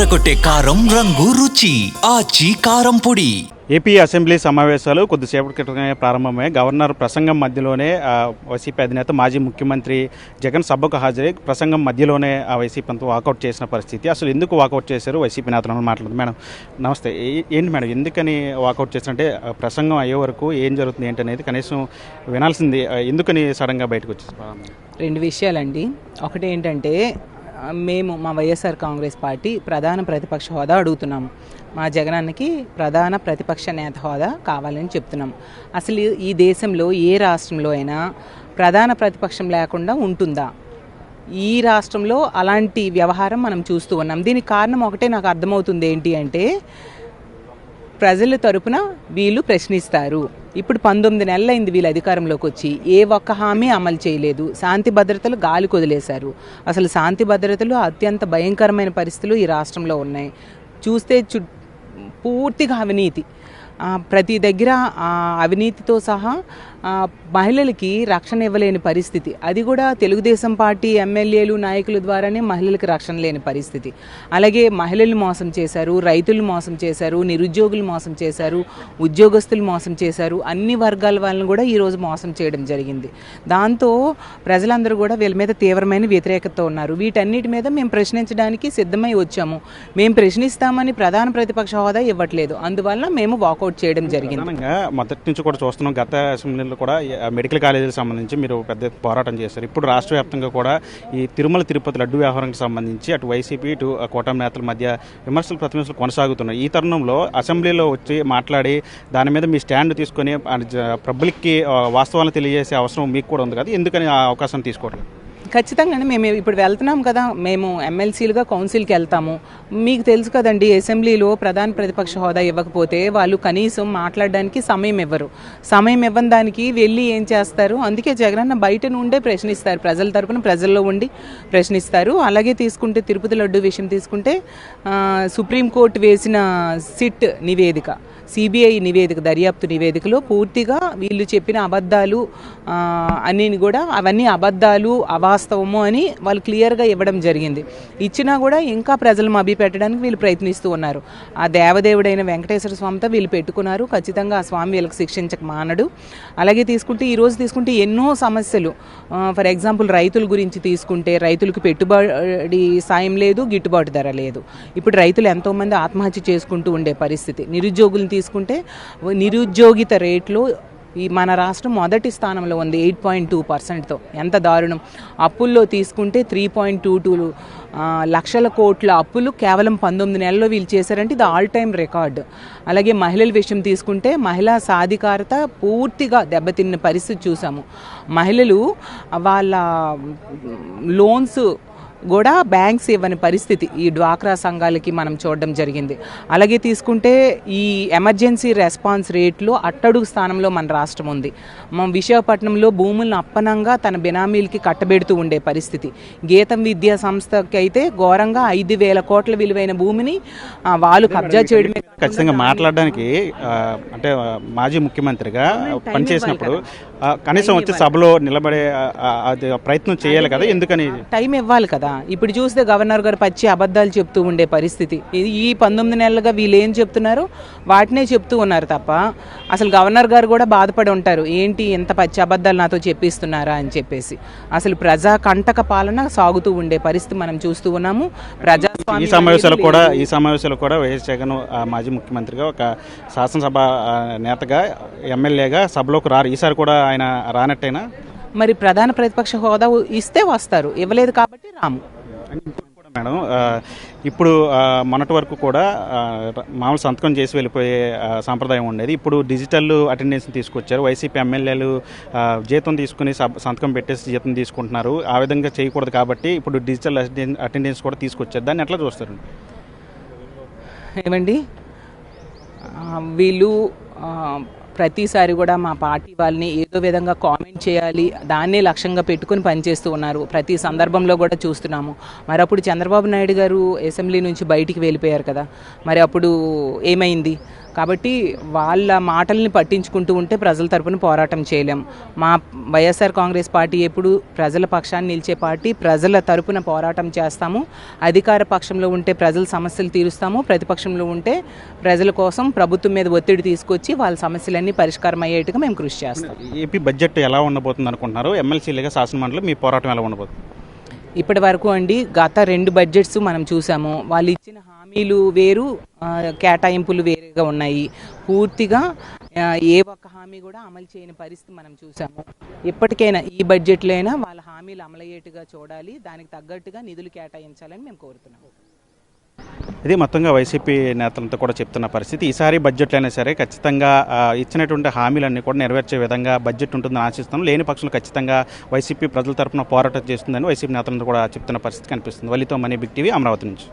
అదరగొట్టే కారం రంగు రుచి ఆచి కారం పొడి. ఏపీ అసెంబ్లీ సమావేశాలు కొద్దిసేపటి క్రితమే ప్రారంభమై గవర్నర్ ప్రసంగం మధ్యలోనే వైసీపీ అధినేత మాజీ ముఖ్యమంత్రి జగన్ సభకు హాజరై ప్రసంగం మధ్యలోనే ఆ వైసీపీ అంతా వాకౌట్ చేసిన పరిస్థితి. అసలు ఎందుకు వాకౌట్ చేశారు వైసీపీ నేతలను మాట్లాడుతుంది. మేడం నమస్తే. ఏంటి మేడం ఎందుకని వాకౌట్ చేశారంటే ప్రసంగం అయ్యే వరకు ఏం జరుగుతుంది ఏంటనేది కనీసం వినాల్సింది, ఎందుకని సడన్గా బయటకు వచ్చేసి? రెండు విషయాలండి. ఒకటి ఏంటంటే మేము మా వైఎస్ఆర్ కాంగ్రెస్ పార్టీ ప్రధాన ప్రతిపక్ష హోదా అడుగుతున్నాము. మా జగనాన్నకి ప్రధాన ప్రతిపక్ష నేత హోదా కావాలని చెప్తున్నాం. అసలు ఈ దేశంలో ఏ రాష్ట్రంలో అయినా ప్రధాన ప్రతిపక్షం లేకుండా ఉంటుందా? ఈ రాష్ట్రంలో అలాంటి వ్యవహారం మనం చూస్తూ ఉన్నాం. దీనికి కారణం ఒకటే నాకు అర్థమవుతుంది. ఏంటి అంటే ప్రజల తరపున వీళ్ళు ప్రశ్నిస్తారు. ఇప్పుడు 19 నెలలైంది వీళ్ళు అధికారంలోకి వచ్చి, ఏ ఒక్క హామీ అమలు చేయలేదు. శాంతి భద్రతలు గాలి కొదిలేశారు. అసలు శాంతి భద్రతలు అత్యంత భయంకరమైన పరిస్థితులు ఈ రాష్ట్రంలో ఉన్నాయి. చూస్తే పూర్తిగా అవినీతి, ప్రతి దగ్గర అవినీతితో సహా మహిళలకి రక్షణ ఇవ్వలేని పరిస్థితి. అది కూడా తెలుగుదేశం పార్టీ ఎమ్మెల్యేలు నాయకుల ద్వారానే మహిళలకు రక్షణ లేని పరిస్థితి. అలాగే మహిళలు మోసం చేశారు, రైతులు మోసం చేశారు, నిరుద్యోగులు మోసం చేశారు, ఉద్యోగస్తులు మోసం చేశారు. అన్ని వర్గాల వాళ్ళని కూడా ఈరోజు మోసం చేయడం జరిగింది. దాంతో ప్రజలందరూ కూడా వీళ్ళ మీద తీవ్రమైన వ్యతిరేకత ఉన్నారు. వీటన్నిటి మీద మేము ప్రశ్నించడానికి సిద్ధమై వచ్చాము. మేము ప్రశ్నిస్తామని ప్రధాన ప్రతిపక్ష హోదా ఇవ్వట్లేదు. అందువల్ల మేము వాకౌట్ చేయడం జరిగింది. మొదటి నుంచి కూడా చూస్తున్నాం. గత అసెంబ్లీలో కూడా మెడికల్ కాలేజీలకు సంబంధించి మీరు పెద్ద పోరాటం చేశారు. ఇప్పుడు రాష్ట్ర వ్యాప్తంగా కూడా ఈ తిరుమల తిరుపతి లడ్డు వ్యవహారానికి సంబంధించి అటు వైసీపీ ఇటు కూటమి నేతల మధ్య విమర్శలు ప్రతివిమర్శలు కొనసాగుతున్నాయి. ఈ తరుణంలో అసెంబ్లీలో వచ్చి మాట్లాడి దాని మీద మీ స్టాండ్ తీసుకొని పబ్లిక్కి వాస్తవాలను తెలియజేసే అవసరం మీకు కూడా ఉంది కదా, ఎందుకని ఆ అవకాశం తీసుకోవట్లేదు? ఖచ్చితంగానే మేము ఇప్పుడు వెళ్తున్నాం కదా, మేము ఎమ్మెల్సీలుగా కౌన్సిల్కి వెళ్తాము. మీకు తెలుసు కదండి, అసెంబ్లీలో ప్రధాన ప్రతిపక్ష హోదా ఇవ్వకపోతే వాళ్ళు కనీసం మాట్లాడడానికి సమయం ఇవ్వరు. సమయం ఇవ్వని దానికి వెళ్ళి ఏం చేస్తారు? అందుకే జగనన్న బయట నుండే ప్రశ్నిస్తారు, ప్రజల తరపున ప్రజల్లో ఉండి ప్రశ్నిస్తారు. అలాగే తీసుకుంటే తిరుపతి లడ్డు విషయం తీసుకుంటే సుప్రీంకోర్టు వేసిన సిట్ నివేదిక, సిబిఐ నివేదిక, దర్యాప్తు నివేదికలో పూర్తిగా వీళ్ళు చెప్పిన అబద్ధాలు అన్నీ కూడా అవన్నీ అబద్ధాలు అవాస్తవము అని వాళ్ళు క్లియర్గా ఇవ్వడం జరిగింది. ఇచ్చినా కూడా ఇంకా ప్రజలు మభ్యపెట్టడానికి వీళ్ళు ప్రయత్నిస్తూ ఉన్నారు. ఆ దేవదేవుడైన వెంకటేశ్వర స్వామితో వీళ్ళు పెట్టుకున్నారు. ఖచ్చితంగా ఆ స్వామి వీళ్ళకి శిక్షించక మానడు. అలాగే తీసుకుంటే ఈరోజు తీసుకుంటే ఎన్నో సమస్యలు, ఫర్ ఎగ్జాంపుల్ రైతుల గురించి తీసుకుంటే రైతులకు పెట్టుబడి సాయం లేదు, గిట్టుబాటు ధర లేదు. ఇప్పుడు రైతులు ఎంతోమంది ఆత్మహత్య చేసుకుంటూ ఉండే పరిస్థితి. నిరుద్యోగులు తీసుకుంటే నిరుద్యోగిత రేట్లో ఈ మన రాష్ట్రం మొదటి స్థానంలో ఉంది 8.2%తో. ఎంత దారుణం! అప్పుల్లో తీసుకుంటే 3.22 లక్షల కోట్ల అప్పులు కేవలం 19 నెలల్లో వీళ్ళు చేశారంటే ఇది ఆల్ టైమ్ రికార్డు. అలాగే మహిళల విషయం తీసుకుంటే మహిళా సాధికారత పూర్తిగా దెబ్బతిన్న పరిస్థితి చూసాము. మహిళలు వాళ్ళ లోన్స్ కూడా బ్యాంక్స్ ఇవ్వని పరిస్థితి ఈ డ్వాక్రా సంఘాలకి మనం చూడడం జరిగింది. అలాగే తీసుకుంటే ఈ ఎమర్జెన్సీ రెస్పాన్స్ రేట్లో అట్టడుగు స్థానంలో మన రాష్ట్రం ఉంది. మన విశాఖపట్నంలో భూములను అప్పనంగా తన బినామీలకి కట్టబెడుతూ ఉండే పరిస్థితి. గీతం విద్యా సంస్థకి అయితే ఘోరంగా 5,000 కోట్ల విలువైన భూమిని వాళ్ళు కబ్జా చేయడమే. ఖచ్చితంగా మాట్లాడడానికి అంటే మాజీ ముఖ్యమంత్రిగా పనిచేసినప్పుడు కనీసం వచ్చి సభలో నిలబడే ప్రయత్నం చేయాలి కదా, ఎందుకని టైం ఇవ్వాలి కదా. ఇప్పుడు చూస్తే గవర్నర్ గారు పచ్చి అబద్ధాలు చెప్తూ ఉండే పరిస్థితి. ఈ 19 నెలలుగా వీళ్ళు ఏం చెప్తున్నారు వాటినే చెప్తూ ఉన్నారు తప్ప అసలు గవర్నర్ గారు కూడా బాధపడి ఉంటారు, ఏంటి ఎంత పచ్చి అబద్ధాలు నాతో చెప్పిస్తున్నారా అని చెప్పేసి. అసలు ప్రజా కంటక పాలన సాగుతూ ఉండే పరిస్థితి మనం చూస్తూ ఉన్నాము. ఈ సమావేశాలు కూడా వైఎస్ జగన్ మాజీ ముఖ్యమంత్రిగా ఒక శాసనసభ నేతగా ఎమ్మెల్యేగా సభలోకి రారు. ఈసారి కూడా ఆయన రానట్టేనా? మరి ప్రధాన ప్రతిపక్ష హోదా ఇస్తే వస్తారు, ఇవ్వలేదు కాబట్టి రాము. మేడం ఇప్పుడు మొన్నటి వరకు కూడా మామూలు సంతకం చేసి వెళ్ళిపోయే సాంప్రదాయం ఉండేది. ఇప్పుడు డిజిటల్ అటెండెన్స్ తీసుకొచ్చారు. వైసీపీ ఎమ్మెల్యేలు జీతం తీసుకుని సంతకం పెట్టేసి జీతం తీసుకుంటున్నారు. ఆ విధంగా చేయకూడదు కాబట్టి ఇప్పుడు డిజిటల్ అటెండెన్స్ కూడా తీసుకొచ్చారు. దాన్ని ఎట్లా చూస్తారు? ఏమండి, వీళ్ళు ప్రతిసారి కూడా మా పార్టీ వాళ్ళని ఏదో విధంగా కామెంట్ చేయాలి, దాన్నే లక్ష్యంగా పెట్టుకుని పనిచేస్తూ ఉన్నారు. ప్రతి సందర్భంలో కూడా చూస్తున్నాము. మరి అప్పుడు చంద్రబాబు నాయుడు గారు అసెంబ్లీ నుంచి బయటికి వెళ్ళిపోయారు కదా, మరి అప్పుడు ఏమైంది? కాబట్టి వాళ్ళ మాటల్ని పట్టించుకుంటూ ఉంటే ప్రజల తరపున పోరాటం చేయలేం. మా వైఎస్ఆర్ కాంగ్రెస్ పార్టీ ఎప్పుడు ప్రజల పక్షాన్ని నిలిచే పార్టీ. ప్రజల తరపున పోరాటం చేస్తాము. అధికార పక్షంలో ఉంటే ప్రజల సమస్యలు తీరుస్తాము, ప్రతిపక్షంలో ఉంటే ప్రజల కోసం ప్రభుత్వం మీద ఒత్తిడి తీసుకొచ్చి వాళ్ళ సమస్యలన్నీ పరిష్కారం అయ్యేట్టుగా మేము కృషి చేస్తాం. ఏపీ బడ్జెట్ ఎలా ఉండబోతుంది అనుకుంటున్నారు? ఎమ్మెల్సీలుగా శాసనమండలి మీ పోరాటం ఎలా ఉండబోతుంది? ఇప్పటి వరకు అండి గత 2 బడ్జెట్స్ మనం చూసాము. వాళ్ళు ఇచ్చిన హామీలు వేరు, కేటాయింపులు వేరుగా ఉన్నాయి. పూర్తిగా ఏ ఒక్క హామీ కూడా అమలు చేయని పరిస్థితి మనం చూసాము. ఇప్పటికైనా ఈ బడ్జెట్లో అయినా వాళ్ళ హామీలు అమలయ్యేట్టుగా చూడాలి, దానికి తగ్గట్టుగా నిధులు కేటాయించాలని మేము కోరుతున్నాము. ఇది మొత్తంగా వైసీపీ నేతలతో కూడా చెప్తున్న పరిస్థితి. ఈసారి బడ్జెట్లో అయినా సరే ఖచ్చితంగా ఇచ్చినటువంటి హామీలన్నీ కూడా నెరవేర్చే విధంగా బడ్జెట్ ఉంటుందని ఆశిస్తున్నాం. లేని పక్షంలో ఖచ్చితంగా వైసీపీ ప్రజల తరపున పోరాటం చేస్తుందని వైసీపీ నేతలతో కూడా చెప్తున్న పరిస్థితి కనిపిస్తుంది. వల్లితో మనీ బిగ్ టీవీ, అమరావతి నుంచి.